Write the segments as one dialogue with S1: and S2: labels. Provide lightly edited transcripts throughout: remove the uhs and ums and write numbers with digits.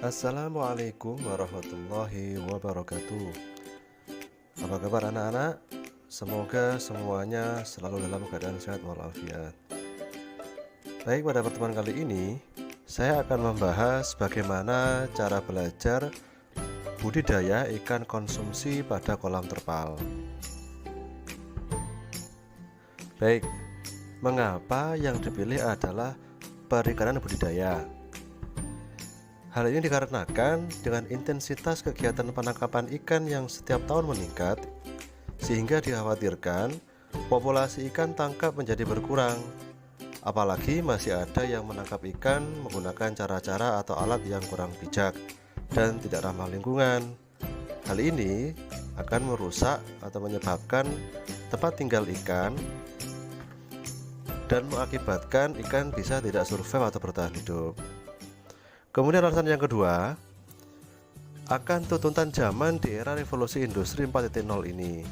S1: Assalamualaikum warahmatullahi wabarakatuh. Apa kabar anak-anak? Semoga semuanya selalu dalam keadaan sehat walafiat. Baik, pada pertemuan kali ini saya akan membahas bagaimana cara belajar budidaya ikan konsumsi pada kolam terpal. Baik, mengapa yang dipilih adalah perikanan budidaya? Hal ini dikarenakan dengan intensitas kegiatan penangkapan ikan yang setiap tahun meningkat, sehingga dikhawatirkan populasi ikan tangkap menjadi berkurang. Apalagi masih ada yang menangkap ikan menggunakan cara-cara atau alat yang kurang bijak dan tidak ramah lingkungan. Hal ini akan merusak atau menyebabkan tempat tinggal ikan dan mengakibatkan ikan bisa tidak survive atau bertahan hidup. Kemudian alasan yang kedua, akan tuntutan zaman di era revolusi industri 4.0 ini.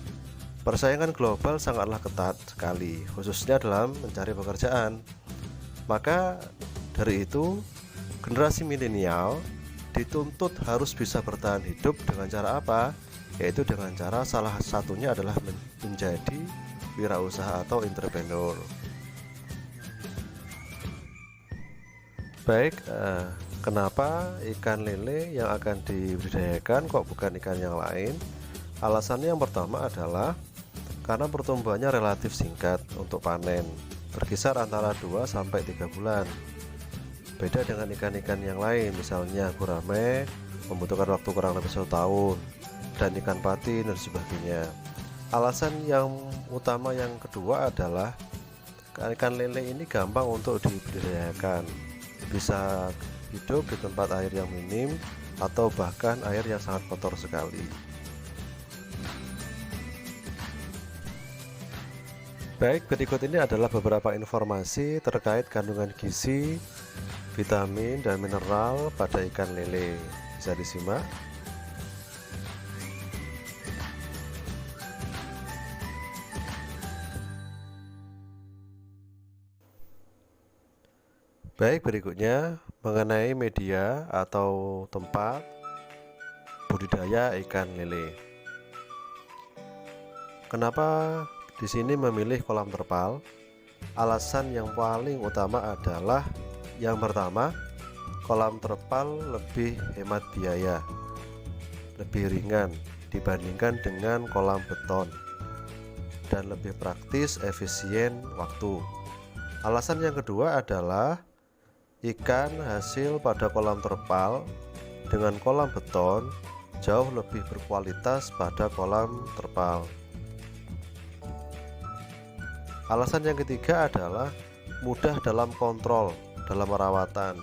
S1: Persaingan global sangatlah ketat sekali, khususnya dalam mencari pekerjaan. Maka dari itu, generasi milenial dituntut harus bisa bertahan hidup dengan cara apa? Yaitu dengan cara salah satunya adalah menjadi wirausaha atau entrepreneur. Baik, kenapa ikan lele yang akan dibudidayakan kok bukan ikan yang lain? Alasannya yang pertama adalah karena pertumbuhannya relatif singkat untuk panen, berkisar antara 2-3 bulan. Beda dengan ikan-ikan yang lain, misalnya gurame membutuhkan waktu kurang lebih 1 tahun, dan ikan patin dan sebagainya. Alasan yang utama yang kedua adalah ikan lele ini gampang untuk dibudidayakan, bisa hidup di tempat air yang minim atau bahkan air yang sangat kotor sekali. Baik, berikut ini adalah beberapa informasi terkait kandungan gizi, vitamin, dan mineral pada ikan lele. Bisa disimak. Baik, berikutnya mengenai media atau tempat budidaya ikan lele. Kenapa di sini memilih kolam terpal? Alasan yang paling utama adalah yang pertama, kolam terpal lebih hemat biaya, lebih ringan dibandingkan dengan kolam beton, dan lebih praktis, efisien waktu. Alasan yang kedua adalah ikan hasil pada kolam terpal dengan kolam beton jauh lebih berkualitas pada kolam terpal. Alasan yang ketiga adalah mudah dalam kontrol dalam perawatan,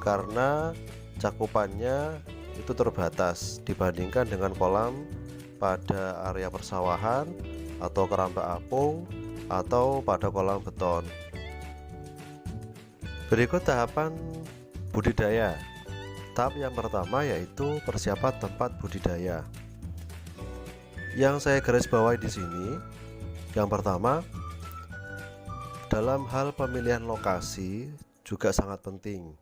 S1: karena cakupannya itu terbatas dibandingkan dengan kolam pada area persawahan atau keramba apung atau pada kolam beton. Berikut tahapan budidaya. Tahap yang pertama yaitu persiapan tempat budidaya. Yang saya garis bawahi di sini, yang pertama, dalam hal pemilihan lokasi juga sangat penting.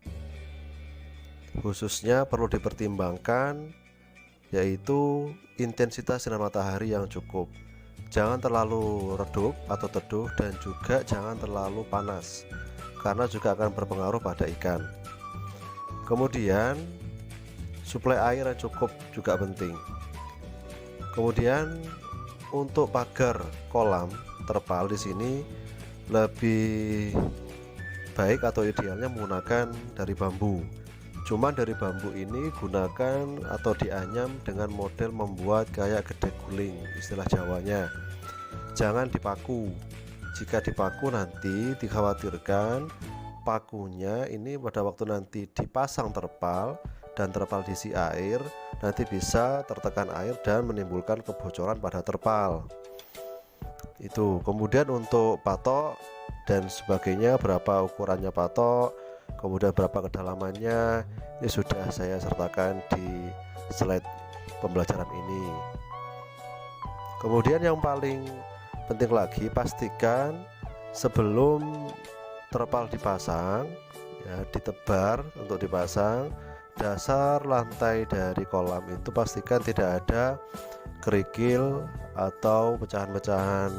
S1: Khususnya perlu dipertimbangkan yaitu intensitas sinar matahari yang cukup. Jangan terlalu redup atau teduh dan juga jangan terlalu panas, karena juga akan berpengaruh pada ikan. Kemudian suplai air yang cukup juga penting. Kemudian untuk pagar kolam terpal di sini lebih baik atau idealnya menggunakan dari bambu. Cuman dari bambu ini gunakan atau dianyam dengan model membuat kayak gede guling, istilah Jawanya. Jangan dipaku. Jika dipaku nanti dikhawatirkan pakunya ini pada waktu nanti dipasang terpal dan terpal diisi air, nanti bisa tertekan air dan menimbulkan kebocoran pada terpal. Itu. Kemudian untuk patok dan sebagainya, berapa ukurannya patok, kemudian berapa kedalamannya, ini sudah saya sertakan di slide pembelajaran ini. Kemudian yang paling penting lagi, pastikan sebelum terpal dipasang ya, ditebar untuk dipasang, dasar lantai dari kolam itu pastikan tidak ada kerikil atau pecahan-pecahan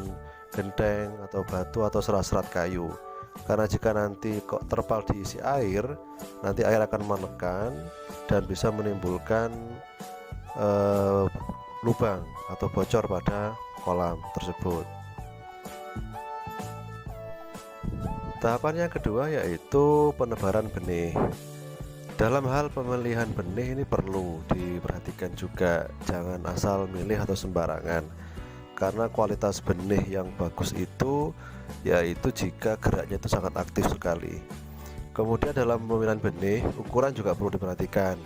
S1: genteng atau batu atau serat-serat kayu, karena jika nanti kok terpal diisi air, nanti air akan menekan dan bisa menimbulkan lubang atau bocor pada kolam tersebut. Tahapan yang kedua yaitu penebaran benih. Dalam hal pemilihan benih ini perlu diperhatikan juga, jangan asal milih atau sembarangan, karena kualitas benih yang bagus itu yaitu jika geraknya itu sangat aktif sekali. Kemudian dalam pemilihan benih, ukuran juga perlu diperhatikan,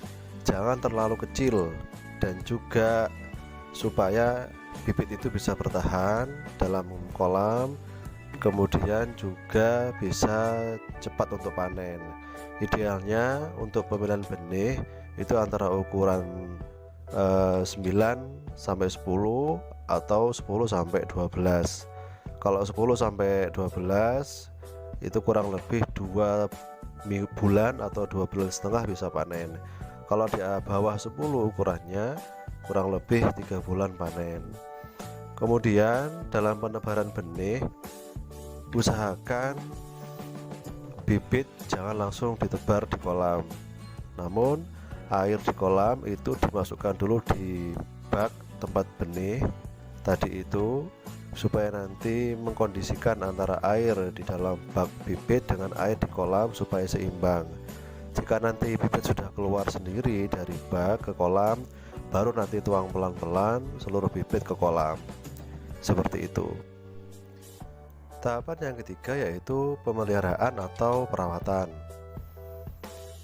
S1: jangan terlalu kecil, dan juga supaya bibit itu bisa bertahan dalam kolam, kemudian juga bisa cepat untuk panen. Idealnya untuk pemilihan benih itu antara ukuran 9 sampai 10 atau 10 sampai 12. Kalau 10 sampai 12 itu kurang lebih 2 bulan atau 2 bulan setengah bisa panen. Kalau di bawah 10 ukurannya kurang lebih 3 bulan panen. Kemudian dalam penebaran benih, usahakan bibit jangan langsung ditebar di kolam, namun air di kolam itu dimasukkan dulu di bak tempat benih tadi itu, supaya nanti mengkondisikan antara air di dalam bak bibit dengan air di kolam supaya seimbang. Jika nanti bibit sudah keluar sendiri dari bak ke kolam, baru nanti tuang pelan-pelan seluruh bibit ke kolam, seperti itu. Tahapan yang ketiga yaitu pemeliharaan atau perawatan.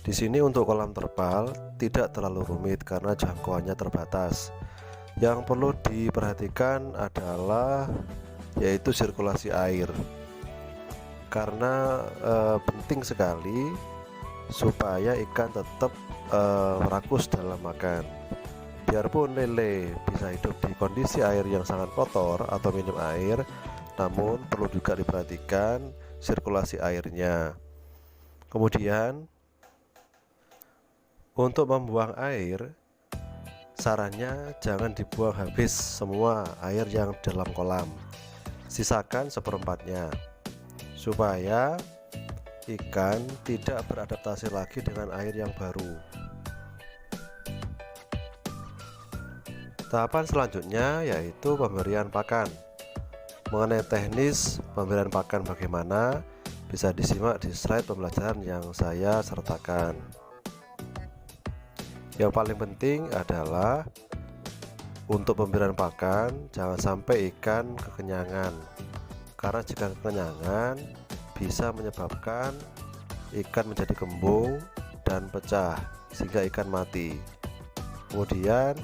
S1: Di sini untuk kolam terpal tidak terlalu rumit karena jangkauannya terbatas. Yang perlu diperhatikan adalah yaitu sirkulasi air, karena penting sekali supaya ikan tetap rakus dalam makan. Biarpun lele bisa hidup di kondisi air yang sangat kotor atau minum air, namun perlu juga diperhatikan sirkulasi airnya. Kemudian untuk membuang air, sarannya jangan dibuang habis semua air yang dalam kolam, sisakan seperempatnya supaya ikan tidak beradaptasi lagi dengan air yang baru. Tahapan selanjutnya yaitu pemberian pakan. Mengenai teknis pemberian pakan bagaimana, bisa disimak di slide pembelajaran yang saya sertakan. Yang paling penting adalah untuk pemberian pakan jangan sampai ikan kekenyangan, karena jika kekenyangan bisa menyebabkan ikan menjadi kembung dan pecah sehingga ikan mati. Kemudian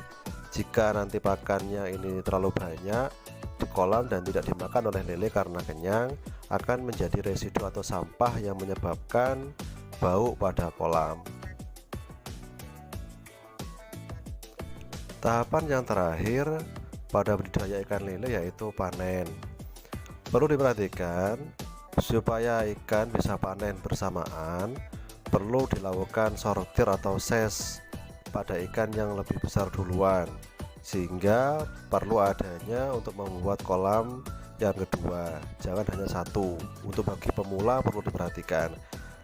S1: jika nanti pakannya ini terlalu banyak di kolam dan tidak dimakan oleh lele karena kenyang, akan menjadi residu atau sampah yang menyebabkan bau pada kolam. Tahapan yang terakhir pada budidaya ikan lele yaitu panen. Perlu diperhatikan supaya ikan bisa panen bersamaan, perlu dilakukan sortir atau ses pada ikan yang lebih besar duluan, sehingga perlu adanya untuk membuat kolam yang kedua, jangan hanya satu. Untuk bagi pemula perlu diperhatikan,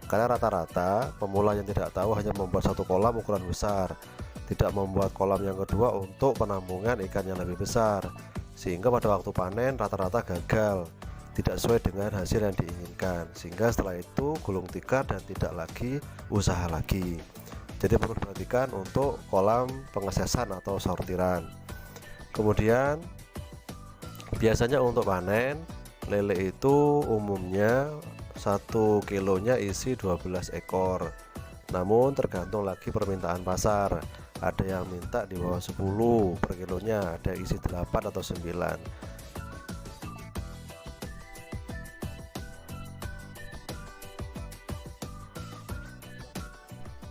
S1: karena rata-rata pemula yang tidak tahu hanya membuat satu kolam ukuran besar, tidak membuat kolam yang kedua untuk penampungan ikan yang lebih besar, sehingga pada waktu panen rata-rata gagal, tidak sesuai dengan hasil yang diinginkan, sehingga setelah itu gulung tikar dan tidak lagi usaha lagi. Jadi perlu diperhatikan untuk kolam pengesesan atau sortiran. Kemudian biasanya untuk panen lele itu umumnya 1 kilonya isi 12 ekor, namun tergantung lagi permintaan pasar. Ada yang minta di bawah 10 per kilonya, ada isi 8 atau 9.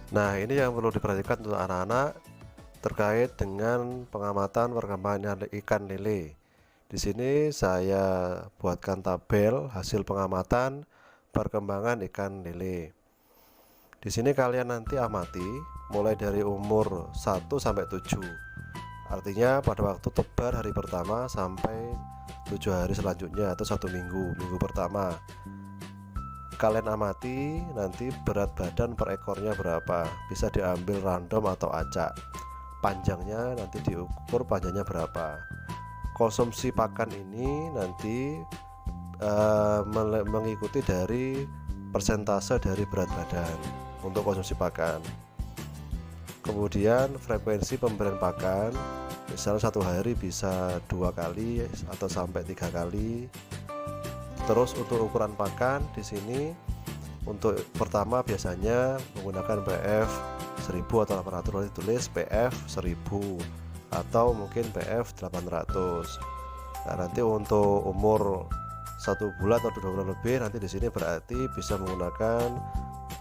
S1: Nah, ini yang perlu diperhatikan untuk anak-anak terkait dengan pengamatan perkembangan ikan lele. Di sini saya buatkan tabel hasil pengamatan perkembangan ikan lele. Di sini kalian nanti amati mulai dari umur 1 sampai 7. Artinya pada waktu tebar hari pertama sampai 7 hari selanjutnya atau 1 minggu pertama. Kalian amati nanti berat badan per ekornya berapa, bisa diambil random atau acak. Panjangnya nanti diukur panjangnya berapa. Konsumsi pakan ini nanti mengikuti dari persentase dari berat badan untuk konsumsi pakan. Kemudian frekuensi pemberian pakan, misalnya 1 hari bisa 2 kali atau sampai 3 kali. Terus untuk ukuran pakan di sini untuk pertama biasanya menggunakan PF 1000 atau 800, ditulis PF 1000 atau mungkin PF 800. Nah, nanti untuk umur 1 bulan atau 2 bulan lebih, nanti di sini berarti bisa menggunakan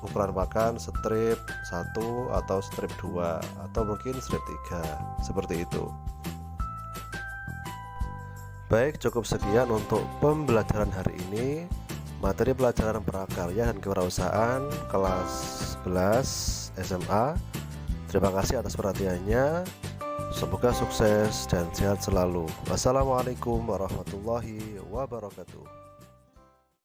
S1: ukuran pakan strip 1 atau strip 2 atau mungkin strip 3 seperti itu. Baik, cukup sekian untuk pembelajaran hari ini. Materi pelajaran prakarya dan kewirausahaan kelas 11 SMA. Terima kasih atas perhatiannya. Semoga sukses dan sehat selalu. Wassalamualaikum warahmatullahi wabarakatuh.